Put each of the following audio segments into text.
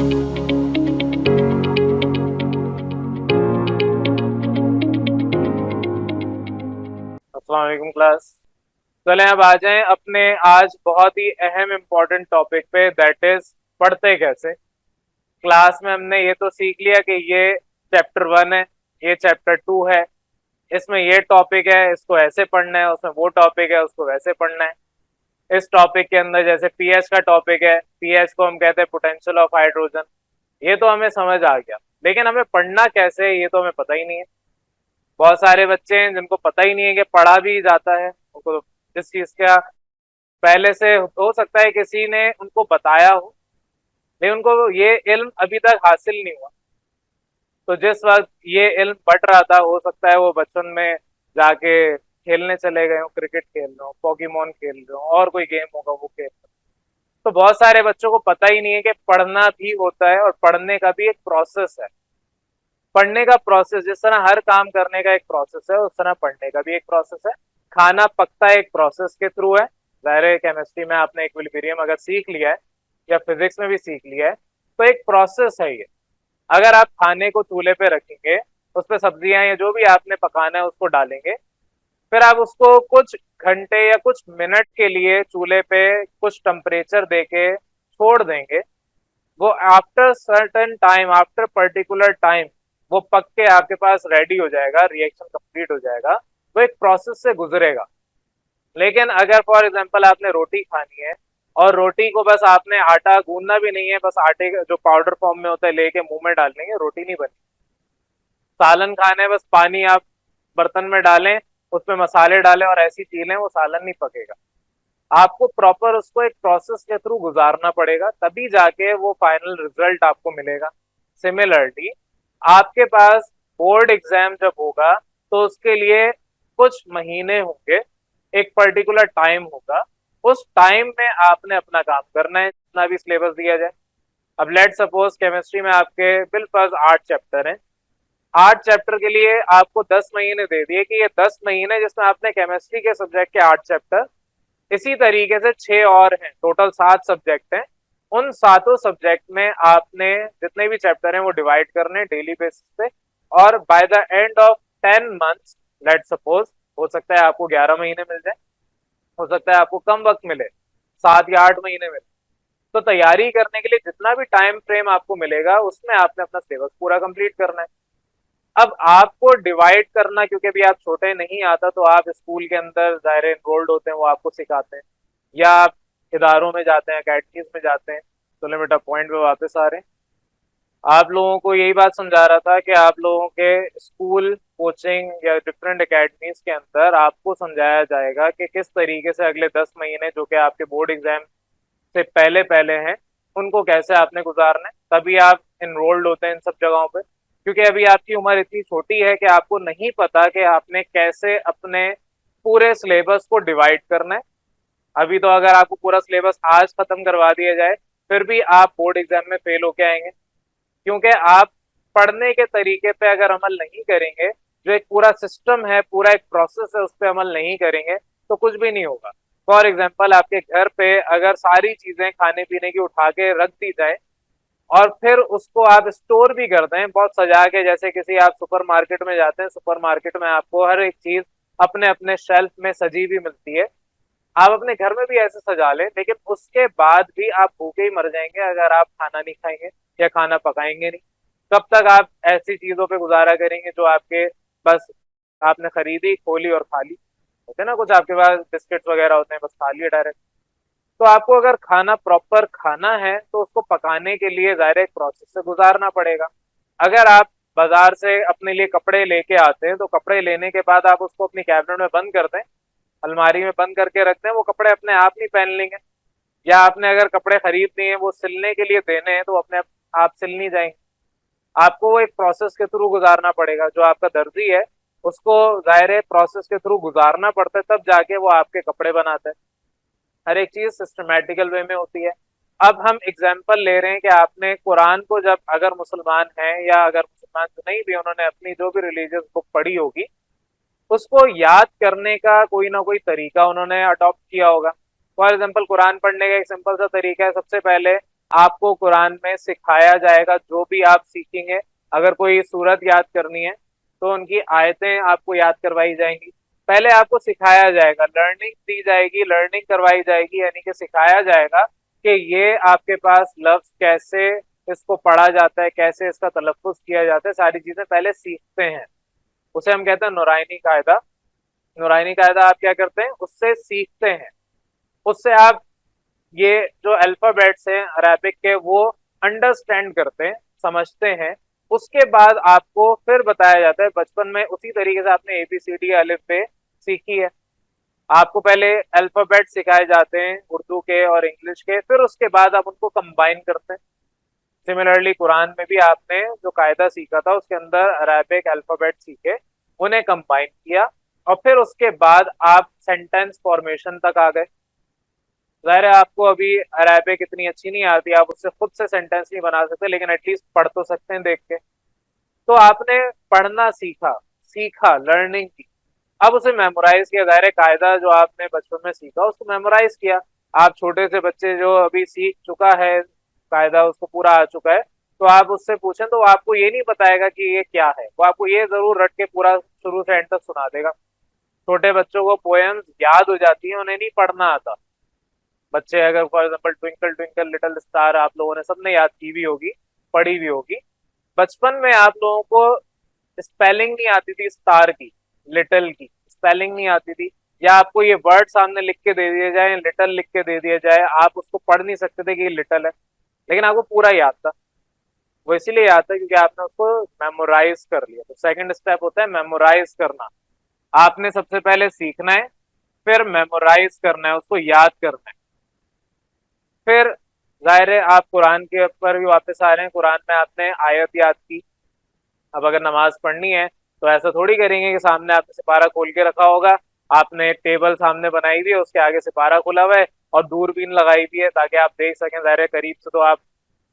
अस्सलाम वालेकुम क्लास। चलें अब आ जाएं अपने आज बहुत ही अहम इम्पोर्टेंट टॉपिक पे, दैट इज पढ़ते कैसे। क्लास में हमने ये तो सीख लिया कि ये चैप्टर 1 है, ये चैप्टर 2 है, इसमें ये टॉपिक है, इसको ऐसे पढ़ना है, उसमें वो टॉपिक है, उसको वैसे पढ़ना है। इस टॉपिक के अंदर जैसे पीएच का टॉपिक है, पीएच को हम कहते हैं पोटेंशियल ऑफ हाइड्रोजन। ये तो हमें समझ आ गया, लेकिन हमें पढ़ना कैसे है ये तो हमें पता ही नहीं है। बहुत सारे बच्चे हैं जिनको पता ही नहीं है कि पढ़ा भी जाता है, उनको इस चीज का पहले से हो सकता है किसी ने उनको बताया हो, लेकिन उनको ये इल्म अभी तक हासिल नहीं हुआ। तो जिस वक्त ये इल्म बढ़ रहा था, हो सकता है वो बचपन में जाके खेलने चले गए हो, क्रिकेट खेल रहे हो, पॉकीमोन खेल रहे हो, और कोई गेम होगा वो खेल रहे हो। तो बहुत सारे बच्चों को पता ही नहीं है कि पढ़ना भी होता है और पढ़ने का भी एक प्रोसेस है। पढ़ने का प्रोसेस जिस तरह हर काम करने का एक प्रोसेस है, उस तरह पढ़ने का भी एक प्रोसेस है। खाना पकता एक प्रोसेस के थ्रू है। जाहिर है केमिस्ट्री में आपने इक्विलिब्रियम अगर सीख लिया है या फिजिक्स में भी सीख लिया है, तो एक प्रोसेस है ये। अगर आप खाने को चूल्हे पे रखेंगे, उस पर सब्जियां या जो भी आपने पकाना है उसको डालेंगे, फिर आप उसको कुछ घंटे या कुछ मिनट के लिए चूल्हे पे कुछ टेम्परेचर देके छोड़ देंगे। वो after certain time, after particular time, वो पक के आपके पास रेडी हो जाएगा, रिएक्शन कंप्लीट हो जाएगा। वो एक प्रोसेस से गुजरेगा। लेकिन अगर फॉर एग्जांपल आपने रोटी खानी है और रोटी को बस आपने आटा गूंदना भी नहीं है, बस आटे जो पाउडर फॉर्म में होता है लेके मुंह में डाल लेंगे, रोटी नहीं बनी। सालन खाना है, बस पानी आप बर्तन में डालें, उसमें मसाले डालें और ऐसी चीलें, वो सालन नहीं पकेगा। आपको प्रॉपर उसको एक प्रोसेस के थ्रू गुजारना पड़ेगा, तभी जाके वो फाइनल रिजल्ट आपको मिलेगा। सिमिलरली आपके पास बोर्ड एग्जाम जब होगा, तो उसके लिए कुछ महीने होंगे, एक पर्टिकुलर टाइम होगा। उस टाइम में आपने अपना काम करना है, जितना भी सिलेबस दिया जाए। अब लेट सपोज केमिस्ट्री में आपके बिल्कुल 8 चैप्टर हैं। 8 चैप्टर के लिए आपको 10 महीने दे दिए कि ये 10 महीने जिसमें आपने केमिस्ट्री के सब्जेक्ट के 8 चैप्टर, इसी तरीके से 6 और हैं, टोटल 7 सब्जेक्ट हैं। उन सातों सब्जेक्ट में आपने जितने भी चैप्टर हैं वो डिवाइड करने डेली बेसिस पे। और by the end of 10 months, let suppose, हो सकता है आपको 11 महीने मिल जाए, हो सकता है आपको कम वक्त मिले, 7 या 8 महीने मिले। तो तैयारी करने के लिए जितना भी टाइम फ्रेम आपको मिलेगा, उसमें आपने अपना सिलेबस पूरा कंप्लीट करना है। अब आपको डिवाइड करना, क्योंकि अभी आप छोटे नहीं आता, तो आप स्कूल के अंदर दायरे एनरोल्ड होते हैं, वो आपको सिखाते हैं, या आप इदारों में जाते हैं, अकेडमीज में जाते हैं। तो लिमिट ऑफ पॉइंट पे वापस आ रहे हैं। आप लोगों को यही बात समझा रहा था कि आप लोगों के स्कूल, कोचिंग या डिफरेंट अकेडमीज के अंदर आपको समझाया जाएगा कि किस तरीके से अगले 10 महीने जो कि आपके बोर्ड एग्जाम से पहले पहले हैं, उनको कैसे आपने गुजारना है। तभी आप इनरोल्ड होते हैं इन सब जगहों पे। क्योंकि अभी आपकी उम्र इतनी छोटी है कि आपको नहीं पता कि आपने कैसे अपने पूरे सिलेबस को डिवाइड करना है। अभी तो अगर आपको पूरा सिलेबस आज खत्म करवा दिया जाए, फिर भी आप बोर्ड एग्जाम में फेल होके आएंगे। क्योंकि आप पढ़ने के तरीके पे अगर अमल नहीं करेंगे, जो एक पूरा सिस्टम है, पूरा एक प्रोसेस है, उस पर अमल नहीं करेंगे, तो कुछ भी नहीं होगा। फॉर एग्जाम्पल आपके घर पे अगर सारी चीजें खाने पीने की उठा के रख दी जाए और फिर उसको आप स्टोर भी कर दें बहुत सजा के, जैसे किसी आप सुपर मार्केट में जाते हैं, सुपर मार्केट में आपको हर एक चीज अपने अपने शेल्फ में सजी भी मिलती है, आप अपने घर में भी ऐसे सजा लें, लेकिन उसके बाद भी आप भूखे ही मर जाएंगे अगर आप खाना नहीं खाएंगे या खाना पकाएंगे नहीं। कब तक आप ऐसी चीजों पे गुजारा करेंगे जो आपके बस आपने खरीदी, खोली और खा ली। होते ना कुछ आपके पास बिस्किट्स वगैरह होते हैं, बस खा लिए डायरेक्ट। तो आपको अगर खाना प्रॉपर खाना है, तो उसको पकाने के लिए जाहिर एक प्रोसेस से गुजारना पड़ेगा। अगर आप बाजार से अपने लिए कपड़े लेके आते हैं, तो कपड़े लेने के बाद आप उसको अपनी कैबिनेट में बंद कर दें, अलमारी में बंद करके रखते हैं, वो कपड़े अपने आप नहीं पहन लेंगे। या आपने अगर कपड़े खरीद दिए, वो सिलने के लिए देने हैं, तो अपने आप सिल नहीं जाएंगे। आपको वो एक प्रोसेस के थ्रू गुजारना पड़ेगा। जो आपका दर्जी है, उसको जाहिर है प्रोसेस के थ्रू गुजारना पड़ता है, तब जाके वो आपके कपड़े बनाते हैं। हर एक चीज सिस्टमेटिकल वे में होती है। अब हम एग्जाम्पल ले रहे हैं कि आपने कुरान को, जब अगर मुसलमान हैं या अगर मुसलमान तो नहीं भी, उन्होंने अपनी जो भी रिलीजियस बुक पढ़ी होगी, उसको याद करने का कोई ना कोई तरीका उन्होंने अडॉप्ट किया होगा। फॉर एग्जाम्पल कुरान पढ़ने का एक सिंपल सा तरीका है, सबसे पहले आपको कुरान में सिखाया जाएगा जो भी आप सीखेंगे। अगर कोई सूरत याद करनी है तो उनकी आयतें आपको याद करवाई जाएंगी। पहले आपको सिखाया जाएगा, लर्निंग दी जाएगी, लर्निंग करवाई जाएगी, यानी कि सिखाया जाएगा कि ये आपके पास लफ्ज कैसे इसको पढ़ा जाता है, कैसे इसका तलफ्फुज किया जाता है, सारी चीजें पहले सीखते हैं। उसे हम कहते हैं नुरानी कायदा। नुरानी कायदा आप क्या करते हैं, उससे सीखते हैं। उससे आप ये जो अल्फाबेट्स हैं अरेबिक के वो अंडरस्टैंड करते हैं, समझते हैं। उसके बाद आपको फिर बताया जाता है, बचपन में उसी तरीके से आपने ABCD अलिफ बे सीखी है, आपको पहले अल्फाबेट सिखाए जाते हैं उर्दू के और इंग्लिश के, फिर उसके बाद आप उनको कंबाइन करते हैं। सिमिलरली कुरान में भी आपने जो कायदा सीखा था उसके अंदर अरेबिक अल्फाबेट सीखे, उन्हें कंबाइन किया, और फिर उसके बाद आप सेंटेंस फॉर्मेशन तक आ गए। जाहिर है आपको अभी अरेबिक इतनी अच्छी नहीं आती, आप उससे खुद से सेंटेंस नहीं बना सकते, लेकिन एटलीस्ट पढ़ तो सकते हैं देख के। तो आपने पढ़ना सीखा, सीखा, लर्निंग की। अब उसे मेमोराइज किया। जाहिर है कायदा जो आपने बचपन में सीखा उसको मेमोराइज किया। आप छोटे से बच्चे जो अभी सीख चुका है कायदा, उसको पूरा आ चुका है, तो आप उससे पूछें तो वो आपको ये नहीं बताएगा कि ये क्या है, वो आपको ये जरूर रट के पूरा शुरू से एंड तक सुना देगा। छोटे बच्चों को पोएम्स याद हो जाती है, उन्हें नहीं पढ़ना आता। बच्चे अगर for example twinkle twinkle little star आप लोगों ने सबने याद की भी होगी, पढ़ी भी होगी। बचपन में आप लोगों को स्पेलिंग नहीं आती थी स्टार की, लिटिल की स्पेलिंग नहीं आती थी, या आपको ये वर्ड सामने लिख के दे दिया जाए, लिटिल लिख के दे दिया जाए, आप उसको पढ़ नहीं सकते थे कि ये लिटिल है, लेकिन आपको पूरा याद था। वो इसीलिए याद था क्योंकि आपने उसको मेमोराइज कर लिया। तो सेकंड स्टेप होता है मेमोराइज करना। आपने सबसे पहले सीखना है, फिर मेमोराइज करना है, उसको याद करना है। फिर जाहिर है आप कुरान के ऊपर भी वापस आ रहे हैं। कुरान में आपने आयत याद की। अब अगर नमाज पढ़नी है तो ऐसा थोड़ी करेंगे कि सामने आपने सिपारा खोल के रखा होगा, आपने एक टेबल सामने बनाई हुई है, उसके आगे सिपारा खुला हुआ है और दूरबीन लगाई हुई है ताकि आप देख सकें। जाहिर है करीब से तो आप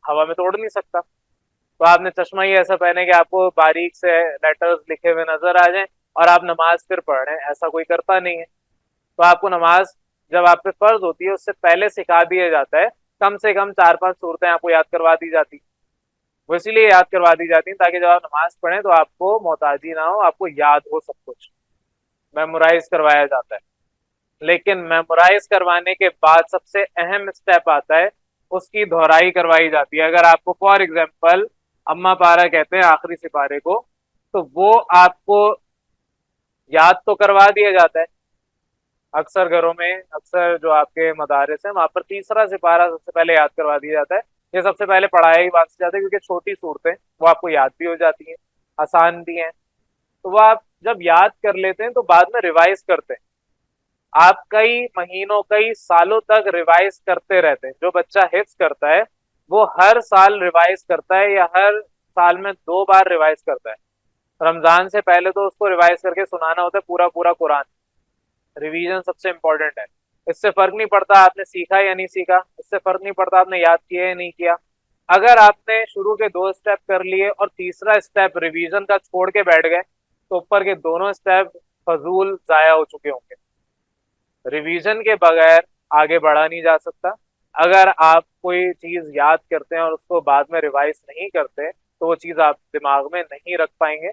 हवा में तोड़ नहीं सकता, तो आपने चश्मा ही ऐसा पहने कि आपको बारीक से लेटर्स लिखे हुए नजर आ जाएं और आप नमाज फिर पढ़ रहे हैं। ऐसा कोई करता नहीं है। तो आपको नमाज जब आप पे फर्ज होती है उससे पहले सिखा दिया जाता है, कम से कम 4-5 सूरतें आपको याद करवा दी जाती। वो इसीलिए याद करवा दी जाती है ताकि जब आप नमाज पढ़ें तो आपको मोहताजी ना हो, आपको याद हो सब कुछ। मेमोराइज करवाया जाता है। लेकिन मेमोराइज करवाने के बाद सबसे अहम स्टेप आता है, उसकी दोहराई करवाई जाती है। अगर आपको फॉर एग्जाम्पल अम्मा पारा कहते हैं आखिरी सिपारे को, तो वो आपको याद तो करवा दिया जाता है। अक्सर घरों में, अक्सर जो आपके मदारिस हैं वहां पर तीसरा सिपारा सबसे पहले याद करवा दिया जाता है। ये सबसे पहले पढ़ाया ही बात से जाता है क्योंकि छोटी सूरतें वो आपको याद भी हो जाती हैं, आसान भी हैं। तो वो आप जब याद कर लेते हैं तो बाद में रिवाइज करते हैं। आप कई महीनों, कई सालों तक रिवाइज करते रहते हैं। जो बच्चा हिफ्ज करता है वो हर साल रिवाइज करता है, या हर साल में 2 बार रिवाइज करता है। रमजान से पहले तो उसको रिवाइज करके सुनाना होता है पूरा पूरा कुरान। रिवीजन सबसे इंपॉर्टेंट है। इससे फर्क नहीं पड़ता आपने सीखा या नहीं सीखा, इससे फर्क नहीं पड़ता आपने याद किया या नहीं किया। अगर आपने शुरू के 2 स्टेप कर लिए और तीसरा स्टेप रिवीजन का छोड़ के बैठ गए तो ऊपर के दोनों स्टेप फजूल जाया हो चुके होंगे। रिवीजन के बगैर आगे बढ़ा नहीं जा सकता। अगर आप कोई चीज याद करते हैं और उसको बाद में रिवाइज नहीं करते तो वो चीज आप दिमाग में नहीं रख पाएंगे।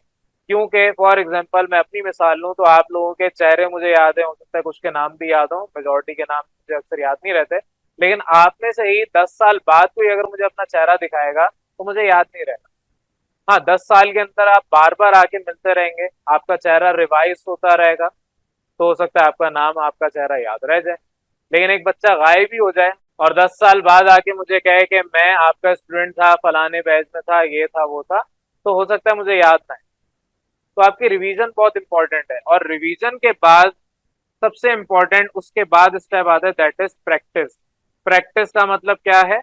क्योंकि फॉर एग्जांपल मैं अपनी मिसाल लूं तो आप लोगों के चेहरे मुझे याद है, हो सकता है कुछ के नाम भी याद हो, मेजोरिटी के नाम मुझे अक्सर याद नहीं रहते। लेकिन आप में से ही 10 साल बाद कोई अगर मुझे अपना चेहरा दिखाएगा तो मुझे याद नहीं रहेगा। हाँ, 10 साल के अंदर आप बार बार आके मिलते रहेंगे, आपका चेहरा रिवाइज होता रहेगा, तो हो सकता है आपका नाम, आपका चेहरा याद रह जाए। लेकिन एक बच्चा गायब ही हो जाए और 10 साल बाद आके मुझे कहे कि मैं आपका स्टूडेंट था, फलाने बैच में था, ये था वो था, तो हो सकता है मुझे याद ना आए। तो आपकी रिवीजन बहुत इंपॉर्टेंट है। और रिवीजन के बाद सबसे इंपॉर्टेंट उसके बाद स्टेप आता है, दैट इज प्रैक्टिस। प्रैक्टिस का मतलब क्या है,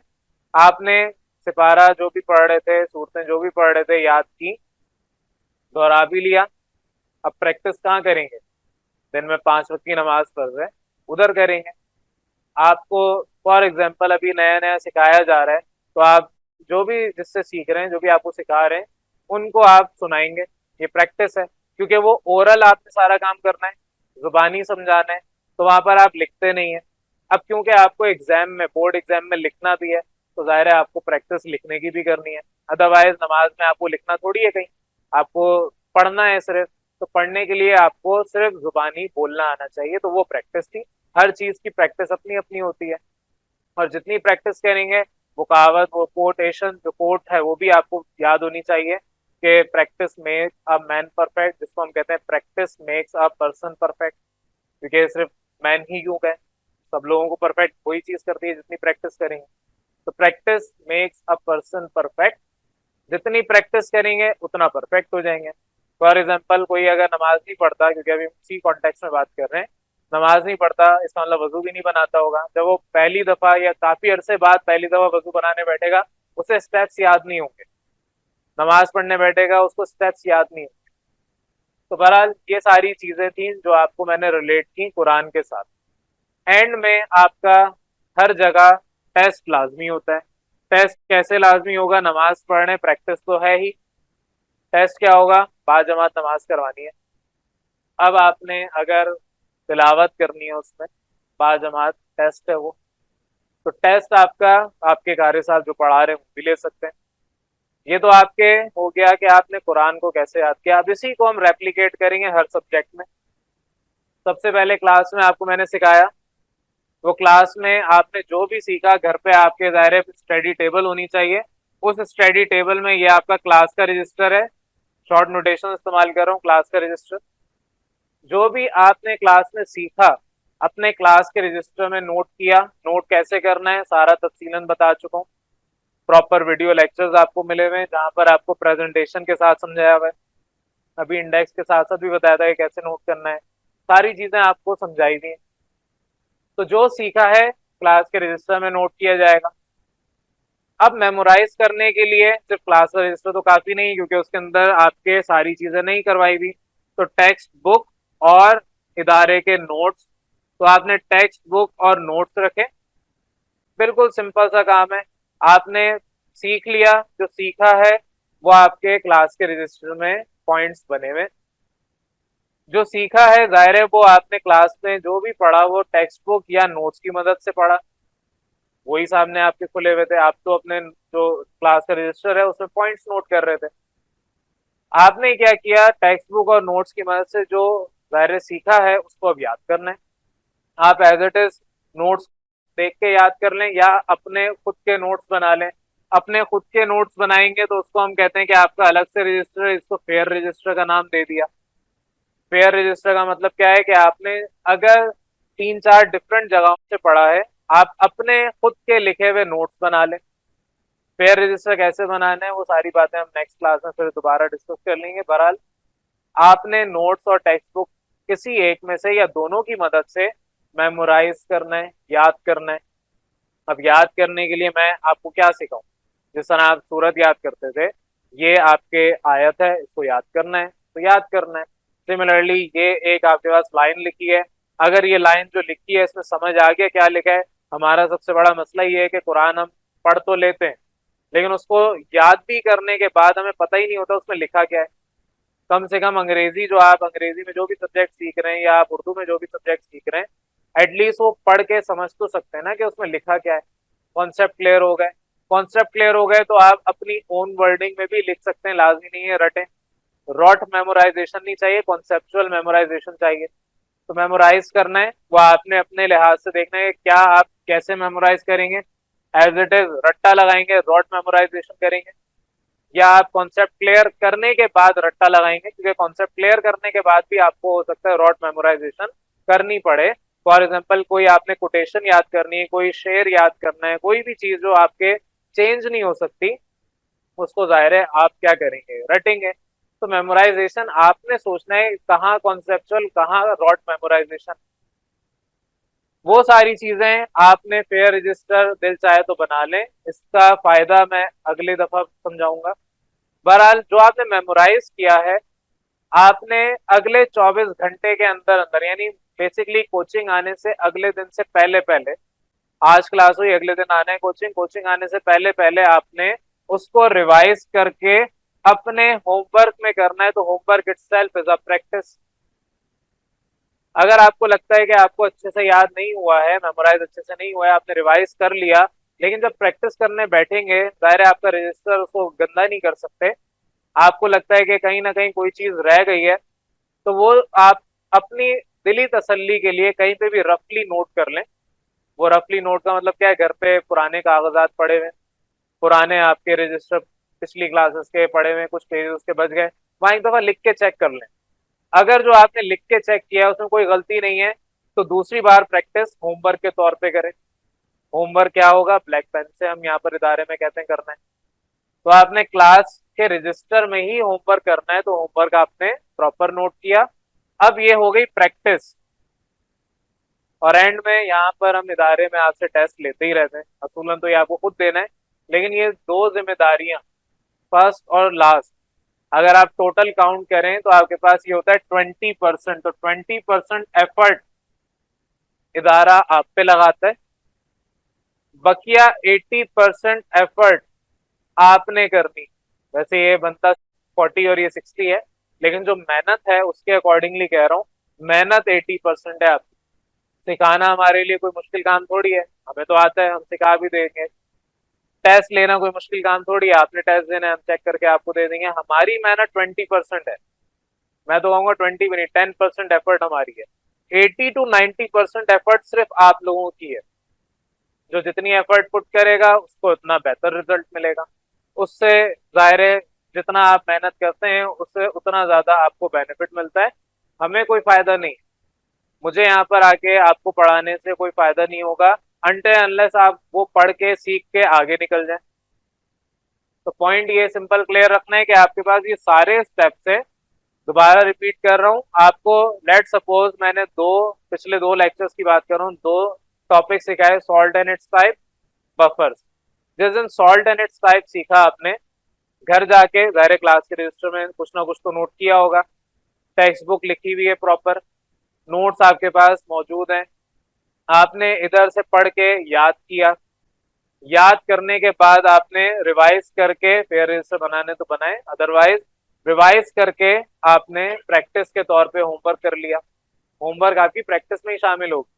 आपने सिपारा जो भी पढ़ रहे थे, सूरतें जो भी पढ़ रहे थे, याद की, दोहरा भी लिया। अब प्रैक्टिस कहाँ करेंगे, दिन में 5 वक्त की नमाज पढ़ रहे हैं उधर करेंगे। आपको फॉर एग्जाम्पल अभी नया नया सिखाया जा रहा है, तो आप जो भी जिससे सीख रहे हैं, जो भी आपको सिखा रहे हैं, उनको आप सुनाएंगे। ये प्रैक्टिस है क्योंकि वो ओरल आपने सारा काम करना है, जुबानी समझाना है, तो वहां पर आप लिखते नहीं है। अब क्योंकि आपको एग्जाम में, बोर्ड एग्जाम में लिखना भी है, तो जाहिर है आपको प्रैक्टिस लिखने की भी करनी है। अदरवाइज नमाज में आपको लिखना थोड़ी है कहीं, आपको पढ़ना है सिर्फ। तो पढ़ने के लिए आपको सिर्फ जुबानी बोलना आना चाहिए, तो वो प्रैक्टिस थी। हर चीज की प्रैक्टिस अपनी अपनी होती है, और जितनी प्रैक्टिस करेंगे वो कहावत, वो कोटेशन, जो कोट है वो भी आपको याद होनी चाहिए कि practice make a man perfect, जिसको हम कहते हैं practice makes a person perfect. क्योंकि सिर्फ मैन ही क्यों कहें, सब लोगों को परफेक्ट वही चीज करती है जितनी प्रैक्टिस करेंगे। तो practice makes a person perfect, जितनी प्रैक्टिस करेंगे उतना परफेक्ट हो जाएंगे। फॉर एग्जाम्पल कोई अगर नमाज नहीं पढ़ता, क्योंकि अभी उसी कॉन्टेक्स्ट में बात कर रहे हैं, नमाज नहीं पढ़ता इसका मतलब वजू भी नहीं बनाता होगा। जब वो पहली दफा या काफी अरसे बाद पहली दफा वजू बनाने बैठेगा, उसे स्टेप्स याद नहीं होंगे। नमाज पढ़ने बैठेगा, उसको स्टेप्स याद नहीं होंगे। तो बहरहाल ये सारी चीजें थी जो आपको मैंने रिलेट की कुरान के साथ। एंड में आपका हर जगह टेस्ट लाजमी होता है। टेस्ट कैसे लाजमी होगा? नमाज पढ़ने प्रैक्टिस तो है ही, टेस्ट क्या होगा? बाजमात नमाज करवानी है। अब आपने अगर तिलावत करनी है उसमें बाजमात, टेस्ट है वो। तो टेस्ट आपका, आपके कारी साहब जो पढ़ा रहे हैं वो भी ले सकते हैं। ये तो आपके हो गया कि आपने कुरान को कैसे याद किया। अब इसी को हम रेप्लिकेट करेंगे हर सब्जेक्ट में। सबसे पहले क्लास में आपको मैंने सिखाया, वो क्लास में आपने जो भी सीखा घर पे आपके दायरे स्टडी टेबल होनी चाहिए। उस स्टडी टेबल में ये आपका क्लास का रजिस्टर है, शॉर्ट नोटेशन इस्तेमाल कर रहा हूँ, क्लास का रजिस्टर। जो भी आपने क्लास में सीखा अपने क्लास के रजिस्टर में नोट किया। नोट कैसे करना है सारा तफसीलन बता चुका हूँ। प्रॉपर वीडियो लेक्चर्स आपको मिले हुए हैं जहां पर आपको प्रेजेंटेशन के साथ समझाया हुआ है। अभी इंडेक्स के साथ साथ भी बताया था कि कैसे नोट करना है, सारी चीजें आपको समझाई दी हैं। तो जो सीखा है क्लास के रजिस्टर में नोट किया जाएगा। अब मेमोराइज करने के लिए सिर्फ क्लास का रजिस्टर तो काफी नहीं, क्योंकि उसके अंदर आपके सारी चीजें नहीं करवाई हुई। तो टेक्स्ट बुक और इदारे के नोट्स, तो आपने टेक्स्ट बुक और नोट्स रखे। बिल्कुल सिंपल सा काम है, आपने सीख लिया, जो सीखा है वो आपके क्लास के रजिस्टर में पॉइंट्स बने हुए। जो सीखा है जाहिर है वो आपने क्लास में जो भी पढ़ा वो टेक्स्ट बुक या नोट्स की मदद से पढ़ा, वही सामने आपके खुले हुए थे। आप तो अपने जो क्लास का रजिस्टर है उसमें पॉइंट्स नोट कर रहे थे। आपने क्या किया, टेक्स्ट बुक और नोट्स की मदद से जो जाहिर सीखा है उसको अब याद करना है। आप एज इट इज नोट्स देख के याद कर लें या अपने खुद के नोट्स बना लें। अपने खुद के नोट्स बनाएंगे तो उसको हम कहते हैं कि आपका अलग से रजिस्टर है, इसको फेयर रजिस्टर का नाम दे दिया। फेयर रजिस्टर का मतलब क्या है कि आपने अगर 3-4 डिफरेंट जगहों से पढ़ा है, आप अपने खुद के लिखे हुए नोट्स बना लें। फेयर रजिस्टर कैसे बनाना है वो सारी बातें हम नेक्स्ट क्लास में फिर दोबारा डिस्कस कर लेंगे। बहरहाल आपने नोट्स और टेक्स्ट बुक किसी एक में से या दोनों की मदद से मेमोराइज करना है, याद करना है। अब याद करने के लिए मैं आपको क्या सिखाऊं? जिस तरह आप सूरत याद करते थे, ये आपके आयत है, इसको याद करना है तो याद करना है। सिमिलरली ये एक आपके पास लाइन लिखी है, अगर ये लाइन जो लिखी है इसमें समझ आ गया क्या लिखा है। हमारा सबसे बड़ा मसला ये है कि कुरान हम पढ़ तो लेते हैं, लेकिन उसको याद भी करने के बाद हमें पता ही नहीं होता उसमें लिखा क्या है। कम से कम अंग्रेजी, जो आप अंग्रेजी में जो भी सब्जेक्ट सीख रहे हैं या आप उर्दू में जो भी सब्जेक्ट सीख रहे हैं, एटलीस्ट वो पढ़ के समझ तो सकते हैं ना कि उसमें लिखा क्या है। कॉन्सेप्ट क्लियर हो गए, कॉन्सेप्ट क्लियर हो गए तो आप अपनी ओन वर्डिंग में भी लिख सकते हैं, लाजमी नहीं है रटें। रॉट मेमोराइजेशन नहीं चाहिए, कॉन्सेप्चुअल मेमोराइजेशन चाहिए। तो मेमोराइज करना है वो आपने अपने लिहाज से देखना है क्या आप कैसे मेमोराइज करेंगे। एज इट इज रट्टा लगाएंगे, रॉट मेमोराइजेशन करेंगे, या आप कॉन्सेप्ट क्लियर करने के बाद रट्टा लगाएंगे, क्योंकि कॉन्सेप्ट क्लियर करने के बाद भी आपको हो सकता है रॉट मेमोराइजेशन करनी पड़े। फॉर एग्जाम्पल कोई आपने कोटेशन याद करनी है, कोई शेर याद करना है, कोई भी चीज जो आपके चेंज नहीं हो सकती, उसको जाहिर है आप क्या करेंगे, रटेंगे। तो मेमोराइजेशन आपने सोचना है कहाँ कॉन्सेप्चुअल, कहाँ रॉट मेमोराइजेशन। वो सारी चीजें आपने फेयर रजिस्टर दिल चाहे तो बना लें, इसका फायदा मैं अगली दफा समझाऊंगा। बहरहाल जो आपने मेमोराइज किया है, आपने अगले 24 घंटे के अंदर अंदर, यानी बेसिकली कोचिंग आने से अगले दिन से पहले पहले, आज क्लास हुई अगले दिन आना है कोचिंग, कोचिंग आने से पहले पहले आपने उसको रिवाइज करके अपने होमवर्क में करना है। तो homework itself is a practice. अगर आपको लगता है कि आपको अच्छे से याद नहीं हुआ है, मेमोराइज अच्छे से नहीं हुआ है, आपने रिवाइज कर लिया, लेकिन जब प्रैक्टिस करने बैठेंगे, जाहिर है आपका रजिस्टर उसको गंदा नहीं कर सकते। आपको लगता है कि कहीं ना कहीं कोई चीज रह गई है, तो वो आप अपनी दिली तसल्ली के लिए कहीं पे भी रफली नोट कर लें। वो रफली नोट का मतलब क्या है, घर पे पुराने कागजात पड़े हुए, पुराने आपके रजिस्टर पिछली क्लासेस के पड़े हुए, कुछ पेज उसके बच गए, वहां एक दफा लिख के चेक कर लें। अगर जो आपने लिख के चेक किया है उसमें कोई गलती नहीं है, तो दूसरी बार प्रैक्टिस होमवर्क के तौर पे करें। होमवर्क क्या होगा, ब्लैक पेन से हम यहाँ पर इदारे में कहते हैं करना है। तो आपने क्लास के रजिस्टर में ही होमवर्क करना है, तो होमवर्क आपने प्रॉपर नोट किया। अब ये हो गई प्रैक्टिस। और एंड में यहाँ पर हम इदारे में आपसे टेस्ट लेते ही रहते हैं, असूलन तो ये आपको खुद देना है, लेकिन ये दो जिम्मेदारियां, फर्स्ट और लास्ट, अगर आप टोटल काउंट करें तो आपके पास ये होता है 20%। तो 20% एफर्ट इदारा आप पे लगाता है, बकिया 80% एफर्ट आपने करनी। वैसे ये बनता 40 और ये 60 है, लेकिन जो मेहनत है उसके अकॉर्डिंगली कह रहा हूँ, मेहनत 80% है आपकी। सिखाना हमारे लिए कोई मुश्किल काम थोड़ी है, हमें तो आता है, हम सिखा भी देंगे। टेस्ट लेना कोई मुश्किल काम थोड़ी है, आपने टेस्ट देना है, हम चेक करके आपको दे देंगे। हमारी मेहनत 20% है, मैं तो कहूंगा 20 भी नहीं, 10% एफर्ट हमारी है। 80 to 90% एफर्ट सिर्फ आप लोगों की है। जो जितनी एफर्ट पुट करेगा उसको उतना बेहतर रिजल्ट मिलेगा। उससे जाहिर है जितना आप मेहनत करते हैं उससे उतना ज्यादा आपको बेनिफिट मिलता है। हमें कोई फायदा नहीं, मुझे यहाँ पर आके आपको पढ़ाने से कोई फायदा नहीं होगा अनटिल अनलेस आप वो पढ़ के सीख के आगे निकल जाए। तो पॉइंट ये सिंपल क्लियर रखना है कि आपके पास ये सारे स्टेप्स है। दोबारा रिपीट कर रहा हूँ आपको। लेट सपोज मैंने पिछले दो लेक्चर्स की बात कर रहा हूँ, दो टॉपिक सिखाए, salt and it's type, buffers. जिस दिन सॉल्ट एंड इट्स टाइप सीखा आपने, घर जाके जाहिर क्लास के रजिस्टर में कुछ ना कुछ तो नोट किया होगा, टेक्स्ट बुक लिखी हुई है प्रॉपर, नोट्स आपके पास मौजूद हैं, आपने इधर से पढ़ के याद किया, याद करने के बाद आपने रिवाइज करके फिर रजिस्टर बनाने तो बनाए, अदरवाइज रिवाइज करके आपने प्रैक्टिस के तौर पे होमवर्क कर लिया। होमवर्क आपकी प्रैक्टिस में ही शामिल होगी।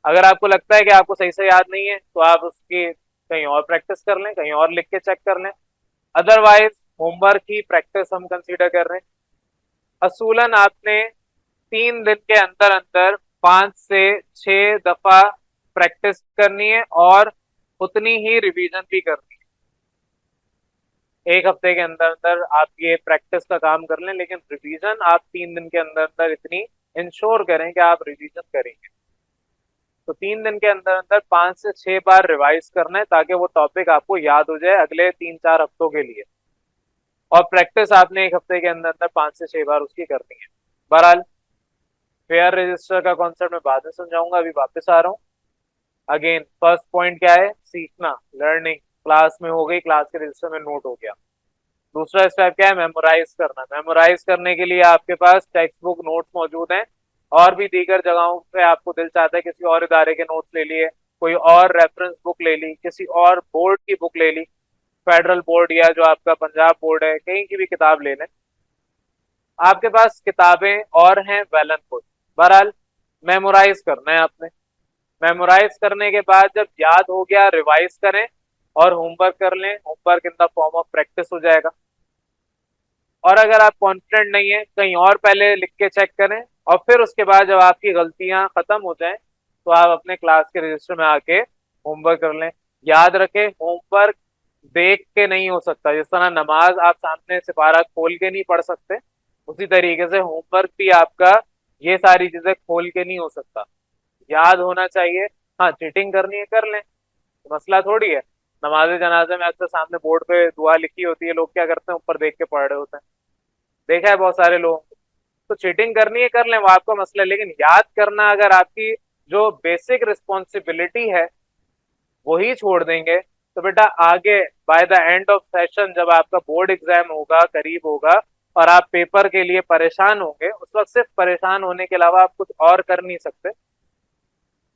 अगर आपको लगता है कि आपको सही से याद नहीं है तो आप उसकी कहीं और प्रैक्टिस कर लें, कहीं और लिख के चेक कर लें, अदरवाइज होमवर्क ही प्रैक्टिस हम कंसीडर कर रहे हैं। असूलन आपने 3 दिन के अंदर अंदर 5 से 6 दफा प्रैक्टिस करनी है और उतनी ही रिवीजन भी करनी है। एक हफ्ते के अंदर अंदर आप ये प्रैक्टिस का काम कर लें, लेकिन रिवीजन आप 3 दिन के अंदर अंदर इतनी इंश्योर करें कि आप रिवीजन करेंगे। तो 3 दिन के अंदर अंदर 5 से 6 बार रिवाइज करना है ताकि वो टॉपिक आपको याद हो जाए अगले 3-4 हफ्तों के लिए। और प्रैक्टिस आपने एक हफ्ते के अंदर अंदर 5 से 6 बार उसकी करनी है। बहरहाल फेयर रजिस्टर का कॉन्सेप्ट मैं बाद में समझाऊंगा, अभी वापस आ रहा हूँ। अगेन फर्स्ट पॉइंट क्या है, सीखना, लर्निंग। क्लास में हो गई, क्लास के रजिस्टर में नोट हो गया। दूसरा स्टेप क्या है, मेमोराइज करना। मेमोराइज करने के लिए आपके पास टेक्स्ट बुक नोट्स मौजूद हैं, और भी दीगर जगहों पे आपको दिल चाहता है किसी और इदारे के नोट्स ले लिए, कोई और रेफरेंस बुक ले ली, किसी और बोर्ड की बुक ले ली, फेडरल बोर्ड या जो आपका पंजाब बोर्ड है, कहीं की भी किताब ले लें। आपके पास किताबें और हैं वेल एंड गुड। बहरहाल मेमोराइज करना है आपने। मेमोराइज करने के बाद जब याद हो गया, रिवाइज करें और होमवर्क कर लें। Homework in the form of practice हो जाएगा। और अगर आप कॉन्फिडेंट नहीं है, कहीं और पहले लिख के चेक करें, और फिर उसके बाद जब आपकी गलतियां खत्म हो जाएं तो आप अपने क्लास के रजिस्टर में आके होमवर्क कर लें। याद रखें, होमवर्क देख के नहीं हो सकता। जिस तरह नमाज आप सामने सिपारा खोल के नहीं पढ़ सकते, उसी तरीके से होमवर्क भी आपका ये सारी चीजें खोल के नहीं हो सकता, याद होना चाहिए। हाँ, चीटिंग करनी है कर लें, मसला थोड़ी है। नमाज जनाजे में अक्सर सामने बोर्ड पे दुआ लिखी होती है, लोग क्या करते हैं ऊपर देख के पढ़ रहे होते हैं, देखा है बहुत सारे लोग। तो चीटिंग करनी है कर लें, वो आपका मसला है, लेकिन याद करना अगर आपकी जो बेसिक रिस्पॉन्सिबिलिटी है वही छोड़ देंगे तो बेटा आगे by the end of session जब आपका बोर्ड एग्जाम होगा, करीब होगा, और आप पेपर के लिए परेशान होंगे, उस वक्त सिर्फ परेशान होने के अलावा आप कुछ और कर नहीं सकते।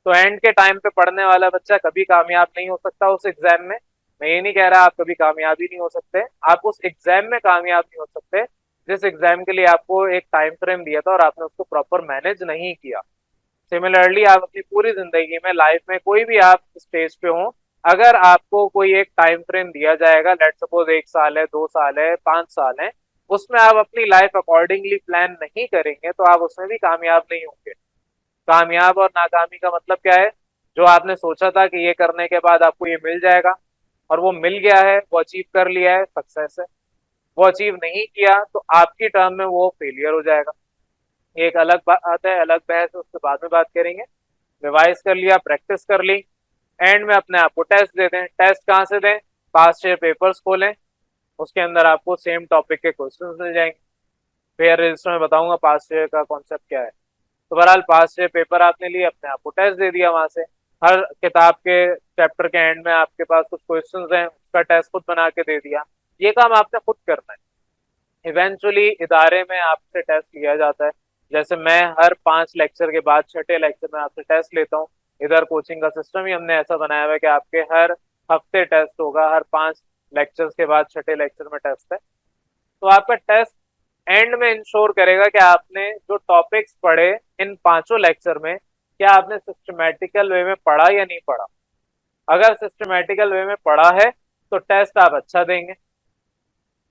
तो एंड के टाइम पे पढ़ने वाला बच्चा कभी कामयाब नहीं हो सकता उस एग्जाम में। मैं ये नहीं कह रहा आप कभी कामयाब ही नहीं हो सकते, आप उस एग्जाम में कामयाब नहीं हो सकते जिस एग्जाम के लिए आपको एक टाइम फ्रेम दिया था और आपने उसको प्रॉपर मैनेज नहीं किया। सिमिलरली आप अपनी पूरी जिंदगी में, लाइफ में, कोई भी आप स्टेज पे हो, अगर आपको कोई एक टाइम फ्रेम दिया जाएगा, लेट सपोज 1 साल है, 2 साल है, 5 साल है, उसमें आप अपनी लाइफ अकॉर्डिंगली प्लान नहीं करेंगे तो आप उसमें भी कामयाब नहीं होंगे। कामयाब और नाकामी का मतलब क्या है? जो आपने सोचा था कि ये करने के बाद आपको ये मिल जाएगा और वो मिल गया है, वो अचीव कर लिया है, सक्सेस है। वो अचीव नहीं किया तो आपकी टर्म में वो फेलियर हो जाएगा। ये एक अलग बात है, अलग बहस है, उसके बाद में बात करेंगे। रिवाइज कर लिया, प्रैक्टिस कर ली, एंड में अपने आप को टेस्ट दे दें। टेस्ट कहाँ से दें? पास्ट ईयर पेपर्स खोलें, उसके अंदर आपको सेम टॉपिक के क्वेश्चंस मिल जाएंगे। फेयर रजिस्टर में बताऊंगा पास्ट ईयर का कॉन्सेप्ट क्या है। तो बहरहाल पास्ट ईयर पेपर आपने लिए, अपने आप को टेस्ट दे दिया वहां से। हर किताब के चैप्टर के एंड में आपके पास कुछ क्वेश्चंस हैं, उसका टेस्ट खुद बना के दे दिया। ये काम आपने खुद करना है। इवेंचुअली इदारे में आपसे टेस्ट लिया जाता है। जैसे मैं हर 5 लेक्चर के बाद छठे लेक्चर में आपसे टेस्ट लेता हूँ। इधर कोचिंग का सिस्टम ही हमने ऐसा बनाया हुआ है कि आपके हर हफ्ते टेस्ट होगा, हर 5 लेक्चर्स के बाद छठे लेक्चर में टेस्ट है। तो आपका टेस्ट एंड में इंश्योर करेगा कि आपने जो टॉपिक्स पढ़े इन 5 लेक्चर में, क्या आपने सिस्टमेटिकल वे में पढ़ा या नहीं पढ़ा। अगर सिस्टमेटिकल वे में पढ़ा है तो टेस्ट आप अच्छा देंगे,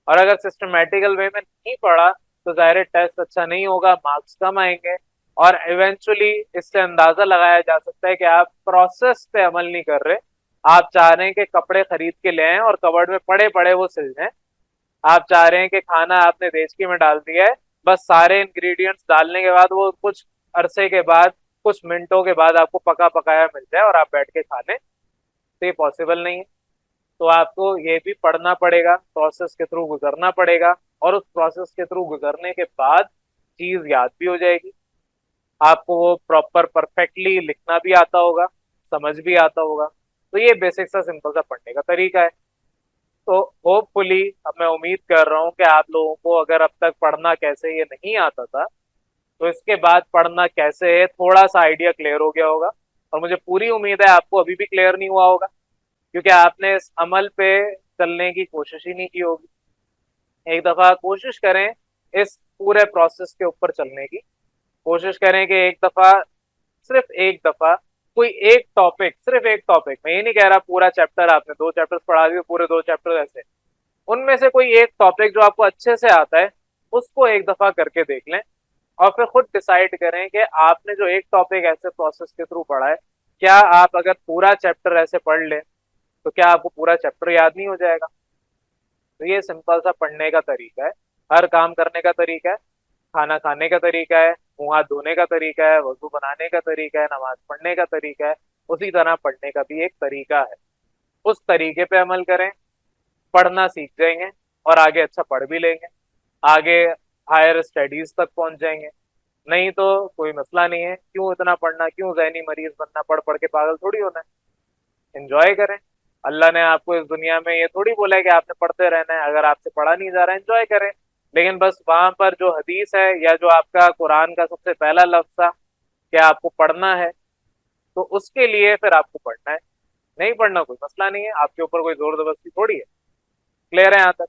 और अगर सिस्टमेटिकल वे में नहीं पढ़ा तो जाहिर टेस्ट अच्छा नहीं होगा, मार्क्स कम आएंगे। और इवेंचुअली इससे अंदाजा लगाया जा सकता है कि आप प्रोसेस पे अमल नहीं कर रहे। आप चाह रहे हैं कि कपड़े खरीद के ले आए और कबर्ड में पड़े पड़े वो सिल जाएं। आप चाह रहे हैं कि खाना आपने देचकी में डाल दिया है, बस सारे इंग्रेडिएंट्स डालने के बाद वो कुछ अरसे के बाद, कुछ मिनटों के बाद आपको पका पकाया मिल जाए और आप बैठ के खा लें। तो ये पॉसिबल नहीं है। तो आपको ये भी पढ़ना पड़ेगा, प्रोसेस के थ्रू गुजरना पड़ेगा, और उस प्रोसेस के थ्रू गुजरने के बाद चीज याद भी हो जाएगी। आपको वो प्रॉपर परफेक्टली लिखना भी आता होगा, समझ भी आता होगा। तो ये बेसिक सा सिंपल सा पढ़ने का तरीका है। तो होपफुली अब मैं उम्मीद कर रहा हूँ कि आप लोगों को, अगर अब तक पढ़ना कैसे ये नहीं आता था, तो इसके बाद पढ़ना कैसे है थोड़ा सा आइडिया क्लियर हो गया होगा। और मुझे पूरी उम्मीद है आपको अभी भी क्लियर नहीं हुआ होगा, क्योंकि आपने इस अमल पे चलने की कोशिश ही नहीं की होगी। एक दफा कोशिश करें इस पूरे प्रोसेस के ऊपर चलने की। कोशिश करें कि एक दफा, सिर्फ एक दफा, कोई एक टॉपिक, सिर्फ एक टॉपिक, मैं ये नहीं कह रहा पूरा चैप्टर, आपने 2 चैप्टर्स पढ़ा दिए पूरे 2 चैप्टर ऐसे, उनमें से कोई एक टॉपिक जो आपको अच्छे से आता है उसको एक दफा करके देख लें। और फिर खुद डिसाइड करें कि आपने जो एक टॉपिक ऐसे प्रोसेस के थ्रू पढ़ा है, क्या आप अगर पूरा चैप्टर ऐसे पढ़ लें तो क्या आपको पूरा चैप्टर याद नहीं हो जाएगा। तो ये सिंपल सा पढ़ने का तरीका है, हर काम करने का तरीका है, खाना खाने का तरीका है, मुंह हाथ धोने का तरीका है, वजू बनाने का तरीका है, नमाज पढ़ने का तरीका है। उसी तरह पढ़ने का भी एक तरीका है। उस तरीके पे अमल करें, पढ़ना सीख जाएंगे और आगे अच्छा पढ़ भी लेंगे, आगे हायर स्टडीज तक पहुंच जाएंगे। नहीं तो कोई मसला नहीं है, क्यों इतना पढ़ना, क्यों जहनी मरीज बनना, पढ़ पढ़ के पागल थोड़ी होना है। एंजॉय करें। अल्लाह ने आपको इस दुनिया में ये थोड़ी बोला है कि आपने पढ़ते रहना है। अगर आपसे पढ़ा नहीं जा रहा है, एंजॉय करें। लेकिन बस वहां पर जो हदीस है या जो आपका कुरान का सबसे पहला लफ्ज था कि आपको पढ़ना है, तो उसके लिए फिर आपको पढ़ना है। नहीं पढ़ना कोई मसला नहीं है, आपके ऊपर कोई जोर जबरदस्ती थोड़ी है। क्लियर है यहाँ तक?